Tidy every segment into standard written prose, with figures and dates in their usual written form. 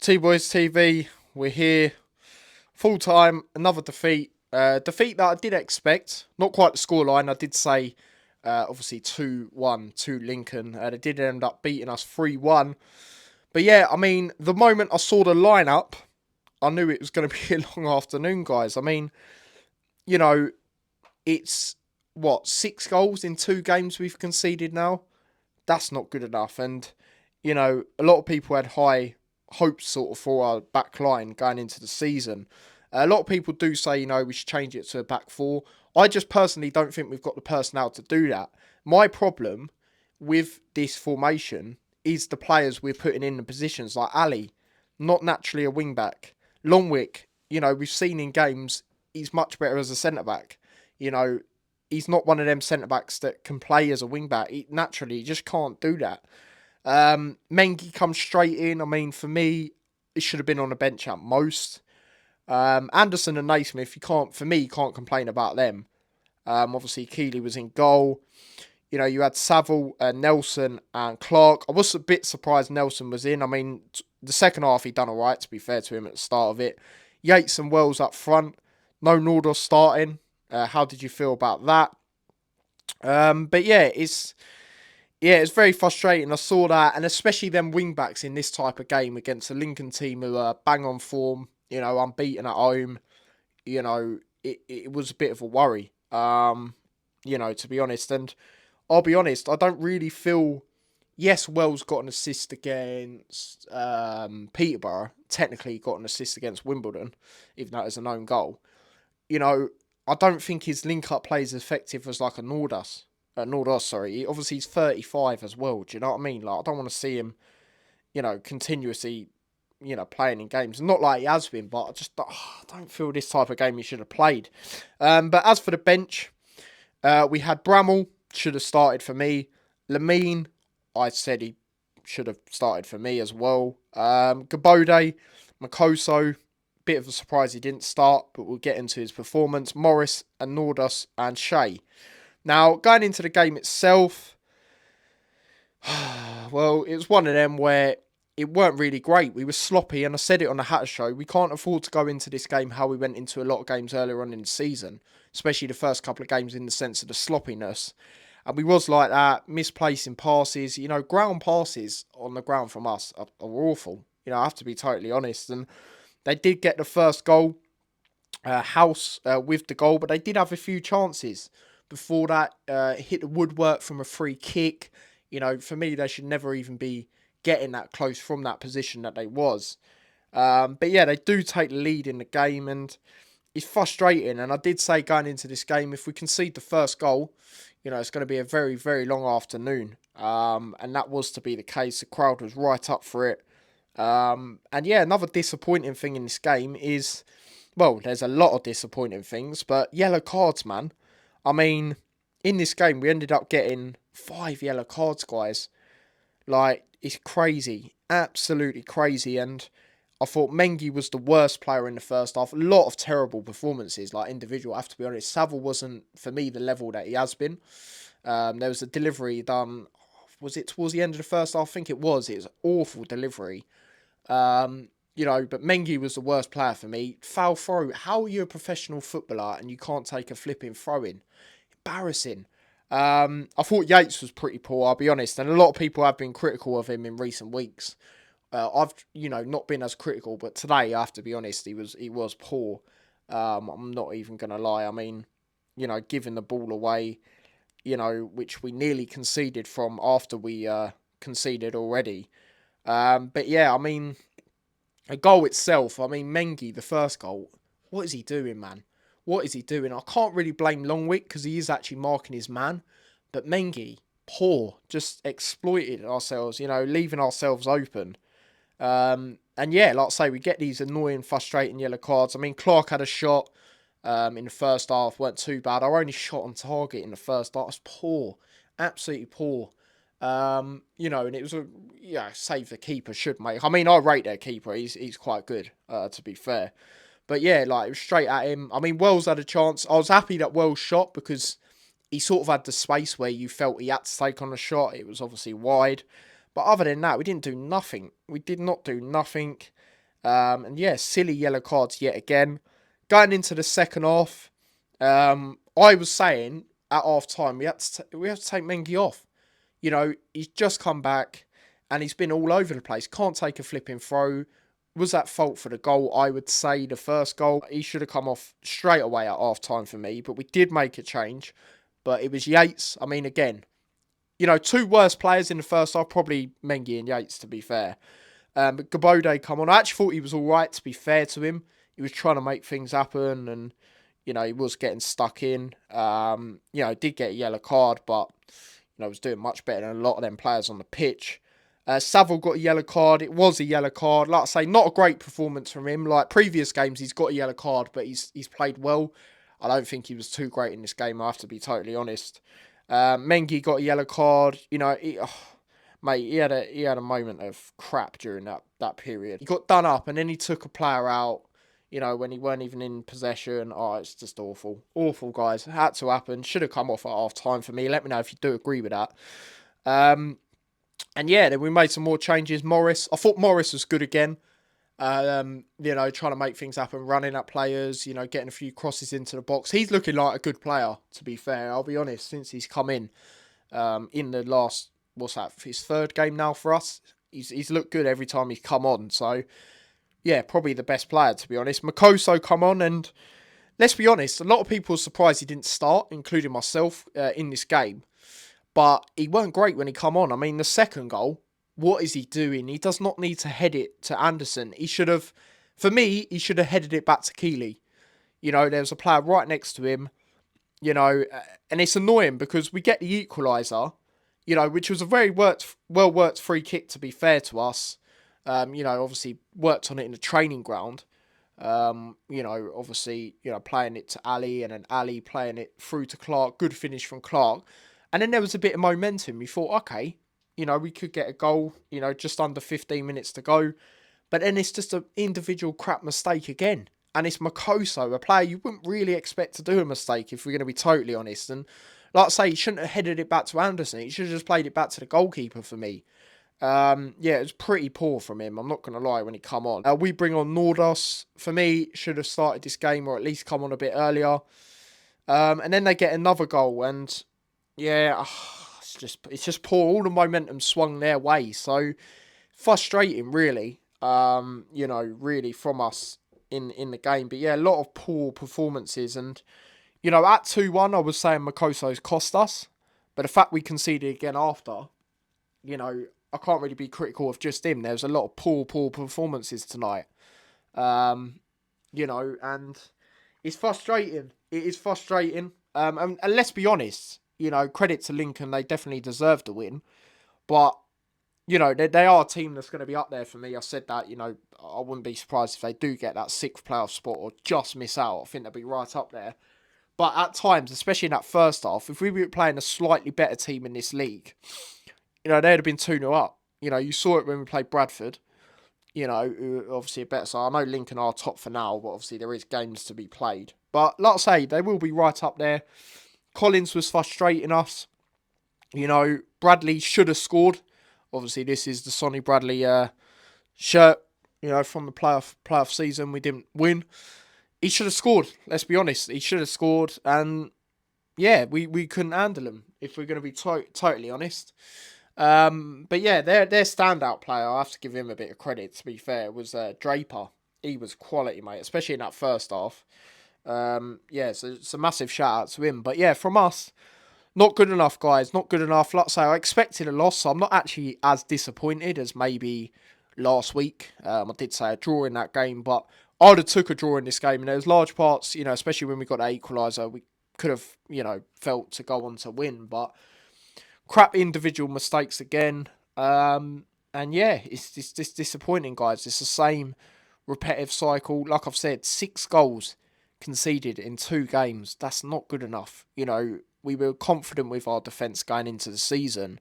T-Boys TV, we're here. Full time, another defeat. Defeat that I did expect. Not quite the scoreline. I did say, obviously, 2-1 to Lincoln. They did end up beating us 3-1. But yeah, I mean, the moment I saw the lineup, I knew it was going to be a long afternoon, guys. I mean, you know, it's, what, 6 goals in 2 games we've conceded now? That's not good enough. And, a lot of people had high hopes sort of for our back line going into the season. A lot of people do say, we should change it to a back four. I just personally don't think we've got the personnel to do that. My problem with this formation is the players we're putting in the positions, like Ali, not naturally a wing back. Longwick, we've seen in games, he's much better as a centre back. He's not one of them centre backs that can play as a wing back. He just can't do that. Mengi comes straight in. I mean, for me, he should have been on the bench at most. Anderson and Naismith, you can't complain about them. Obviously, Keeley was in goal. You had Saville, Nelson and Clark. I was a bit surprised Nelson was in. I mean, the second half he done all right, to be fair to him at the start of it. Yates and Wells up front. No Nordos starting. How did you feel about that? But yeah, it's very frustrating. I saw that, and especially them wing-backs in this type of game against a Lincoln team who are bang on form, unbeaten at home. It was a bit of a worry, to be honest. And I'll be honest, I don't really feel... Yes, Wells got an assist against Peterborough. Technically, he got an assist against Wimbledon, even though it was an own goal. I don't think his link-up play is as effective as like a Nordos. Obviously, he's 35 as well. Do you know what I mean? Like, I don't want to see him, continuously, playing in games. Not like he has been, but I don't feel this type of game he should have played. But as for the bench, we had Bramall, should have started for me. Lamine, I said he should have started for me as well. Gabode, Makoso, bit of a surprise he didn't start, but we'll get into his performance. Morris and Nordos and Shea. Now, going into the game itself, well, it was one of them where it weren't really great. We were sloppy, and I said it on the Hatter Show. We can't afford to go into this game how we went into a lot of games earlier on in the season, especially the first couple of games in the sense of the sloppiness. And we was like that, misplacing passes. Ground passes on the ground from us are awful. I have to be totally honest. And they did get the first goal, House with the goal, but they did have a few chances. Before that, hit the woodwork from a free kick. For me, they should never even be getting that close from that position that they was. But yeah, they do take the lead in the game, and it's frustrating. And I did say going into this game, if we concede the first goal, it's going to be a very, very long afternoon. And that was to be the case. The crowd was right up for it. And yeah, another disappointing thing in this game is, well, there's a lot of disappointing things, but yellow cards, man. I mean, in this game, we ended up getting 5 yellow cards, guys. Like, it's crazy. Absolutely crazy. And I thought Mengi was the worst player in the first half. A lot of terrible performances, like individual, I have to be honest. Saville wasn't, for me, the level that he has been. There was a delivery done, was it towards the end of the first half? I think it was. It was an awful delivery. But Mengi was the worst player for me. Foul throw. How are you a professional footballer and you can't take a flipping throw-in? Embarrassing. I thought Yates was pretty poor, I'll be honest. And a lot of people have been critical of him in recent weeks. I've, not been as critical, but today, I have to be honest, he was poor. I'm not even going to lie. I mean, giving the ball away, which we nearly conceded from after we conceded already. But yeah, I mean, a goal itself, I mean, Mengi, the first goal, what is he doing, man? What is he doing? I can't really blame Longwick because he is actually marking his man. But Mengi, poor, just exploited ourselves, leaving ourselves open. And yeah, like I say, we get these annoying, frustrating yellow cards. I mean, Clark had a shot in the first half, weren't too bad. Our only shot on target in the first half was poor, absolutely poor. And it was save the keeper should make. I mean, I rate their keeper. He's quite good, to be fair. But yeah, like, it was straight at him. I mean, Wells had a chance. I was happy that Wells shot because he sort of had the space where you felt he had to take on a shot. It was obviously wide. But other than that, we didn't do nothing. We did not do nothing. And yeah, silly yellow cards yet again. Going into the second half, I was saying at half time we have to take Mengi off. You know, he's just come back and he's been all over the place. Can't take a flipping throw. Was at fault for the goal? I would say the first goal. He should have come off straight away at half time for me, but we did make a change. But it was Yates. I mean, again, you know, two worst players in the first half, probably Mengi and Yates, to be fair. But Gabode come on. I actually thought he was all right, to be fair to him. He was trying to make things happen and, you know, he was getting stuck in. You know, did get a yellow card, but, you know, was doing much better than a lot of them players on the pitch. Saville got a yellow card. It was a yellow card. Like I say, not a great performance from him. Like previous games, he's got a yellow card, but he's played well. I don't think he was too great in this game, I have to be totally honest. Mengi got a yellow card. You know, mate, he had a moment of crap during that period. He got done up and then he took a player out, you know, when he weren't even in possession. Oh, it's just awful. Awful, guys. It had to happen. Should have come off at half time for me. Let me know if you do agree with that. And yeah, then we made some more changes. Morris, I thought Morris was good again. You know, trying to make things happen, running at players, you know, getting a few crosses into the box. He's looking like a good player, to be fair. I'll be honest, since he's come in the last, his third game now for us. He's looked good every time he's come on. So, yeah, probably the best player, to be honest. Makoso come on, and let's be honest, a lot of people were surprised he didn't start, including myself, in this game. But he weren't great when he come on. I mean, the second goal, what is he doing? He does not need to head it to Anderson. He should have, for me, he should have headed it back to Keeley. You know, there was a player right next to him, you know, and it's annoying because we get the equaliser, you know, which was a very well worked free kick, to be fair to us. You know, obviously worked on it in the training ground. You know, obviously, you know, playing it to Ali and then Ali playing it through to Clark. Good finish from Clark. And then there was a bit of momentum. We thought, okay, you know, we could get a goal, you know, just under 15 minutes to go. But then it's just an individual crap mistake again. And it's Makoso, a player you wouldn't really expect to do a mistake if we're going to be totally honest. And like I say, he shouldn't have headed it back to Anderson. He should have just played it back to the goalkeeper for me. Yeah, it was pretty poor from him. I'm not going to lie when he come on. We bring on Nordos. For me, should have started this game or at least come on a bit earlier. And then they get another goal. And yeah, it's just poor. All the momentum swung their way. So frustrating, really. You know, really from us in the game. But yeah, a lot of poor performances. And, you know, at 2-1, I was saying Makoso's cost us. But the fact we conceded again after, you know, I can't really be critical of just him. There's a lot of poor performances tonight. You know, and it's frustrating. It is frustrating. And let's be honest, you know, credit to Lincoln, they definitely deserve the win. But, you know, they are a team that's going to be up there for me. I said that, you know, I wouldn't be surprised if they do get that 6th playoff spot or just miss out. I think they'll be right up there. But at times, especially in that first half, if we were playing a slightly better team in this league, you know, they'd have been 2-0 up. You know, you saw it when we played Bradford. You know, obviously a better side. I know Lincoln are top for now, but obviously there is games to be played. But like I say, they will be right up there. Collins was frustrating us. You know, Bradley should have scored. Obviously, this is the Sonny Bradley shirt, you know, from the playoff season. We didn't win. He should have scored. Let's be honest. He should have scored. And yeah, we couldn't handle him, if we're going to be totally honest. But yeah, their standout player, I have to give him a bit of credit, to be fair, was Draper. He was quality, mate, especially in that first half. Yeah, so it's a massive shout out to him. But yeah, from us, not good enough, guys. Not good enough. Like I say, I expected a loss, so I'm not actually as disappointed as maybe last week. I did say a draw in that game, but I'd have took a draw in this game. And there's large parts, you know, especially when we got that equaliser, we could have, you know, felt to go on to win. But crap individual mistakes again. And yeah, it's just disappointing, guys. It's the same repetitive cycle. Like I've said, 6 goals conceded in 2 games. That's not good enough. You know, we were confident with our defence going into the season.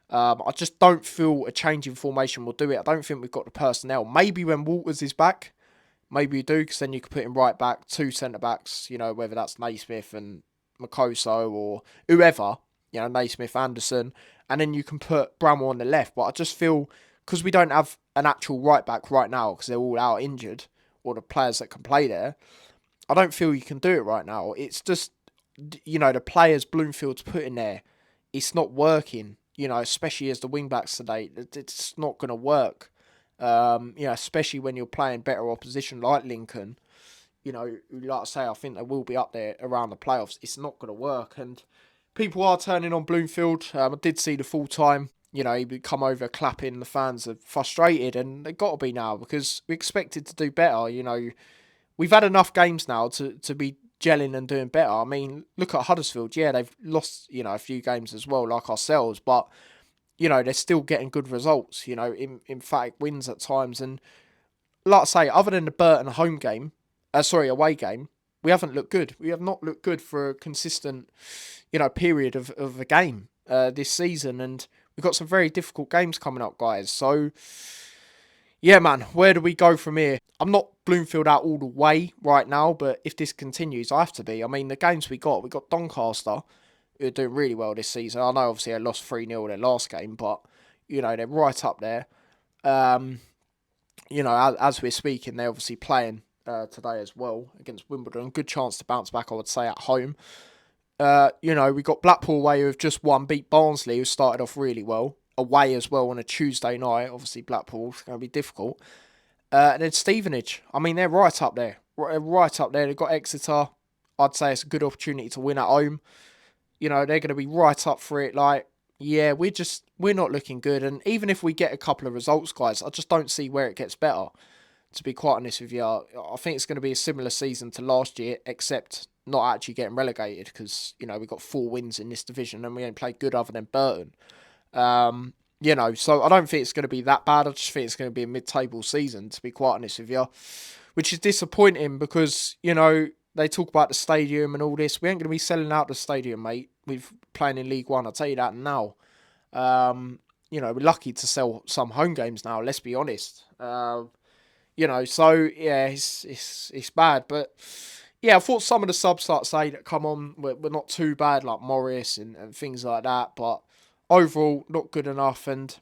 I just don't feel a change in formation will do it. I don't think we've got the personnel. Maybe when Walters is back, maybe you do, because then you could put him right back, 2 centre-backs, you know, whether that's Naismith and Makoso or whoever, you know, Naismith, Anderson, and then you can put Bramwell on the left. But I just feel, because we don't have an actual right back right now because they're all out injured, or the players that can play there. I don't feel you can do it right now. It's just, the players Bloomfield's put in there, it's not working, especially as the wing backs today. It's not going to work, especially when you're playing better opposition like Lincoln. Like I say, I think they will be up there around the playoffs. It's not going to work. And people are turning on Bloomfield. I did see the full time. He would come over clapping. The fans are frustrated, and they got to be now because we expected to do better. We've had enough games now to be gelling and doing better. I mean, look at Huddersfield. Yeah, they've lost, a few games as well, like ourselves, but, they're still getting good results, in fact, wins at times. And like I say, other than the Burton away game, we haven't looked good. We have not looked good for a consistent, period of a game this season. And we've got some very difficult games coming up, guys. So, yeah, man, where do we go from here? I'm not Bloomfield out all the way right now, but if this continues, I have to be. I mean, the games we got Doncaster, who are doing really well this season. I know, obviously, they lost 3-0 their last game, but, they're right up there. As we're speaking, they're obviously playing today as well against Wimbledon. Good chance to bounce back, I would say, at home. We got Blackpool away who have just won, beat Barnsley, who started off really well. Away as well on a Tuesday night. Obviously, Blackpool's going to be difficult. And then Stevenage. I mean, they're right up there. Right up there. They've got Exeter. I'd say it's a good opportunity to win at home. They're going to be right up for it. We're not looking good. And even if we get a couple of results, guys, I just don't see where it gets better. To be quite honest with you, I think it's going to be a similar season to last year, except not actually getting relegated because, we've got 4 wins in this division and we ain't played good other than Burton. So I don't think it's going to be that bad. I just think it's going to be a mid-table season, to be quite honest with you, which is disappointing because, they talk about the stadium and all this. We ain't going to be selling out the stadium, mate. We're playing in League One, I'll tell you that now. We're lucky to sell some home games now, let's be honest. So, yeah, it's bad. But, yeah, I thought some of the subs, like say, that come on were not too bad, like Morris and things like that, but overall, not good enough, and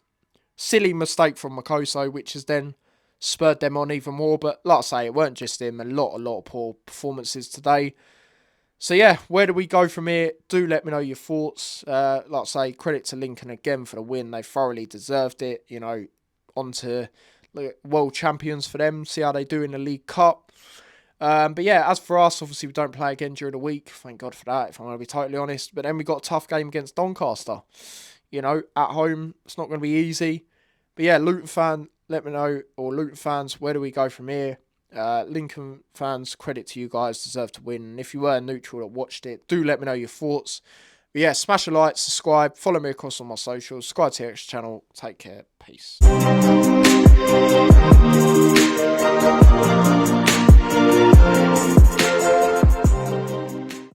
silly mistake from Makoso, which has then spurred them on even more. But like I say, it weren't just him. A lot of poor performances today. So yeah, where do we go from here? Do let me know your thoughts. Like I say, credit to Lincoln again for the win. They thoroughly deserved it. On to world champions for them. See how they do in the League Cup. But yeah, as for us, obviously we don't play again during the week. Thank God for that, if I'm going to be totally honest. But then we got a tough game against Doncaster. At home, it's not going to be easy. But yeah, Luton fan, let me know, or Luton fans, where do we go from here? Lincoln fans, credit to you guys, deserve to win. And if you were neutral that watched it, do let me know your thoughts. But yeah, smash a like, subscribe, follow me across on my socials, subscribe to the X channel. Take care, peace.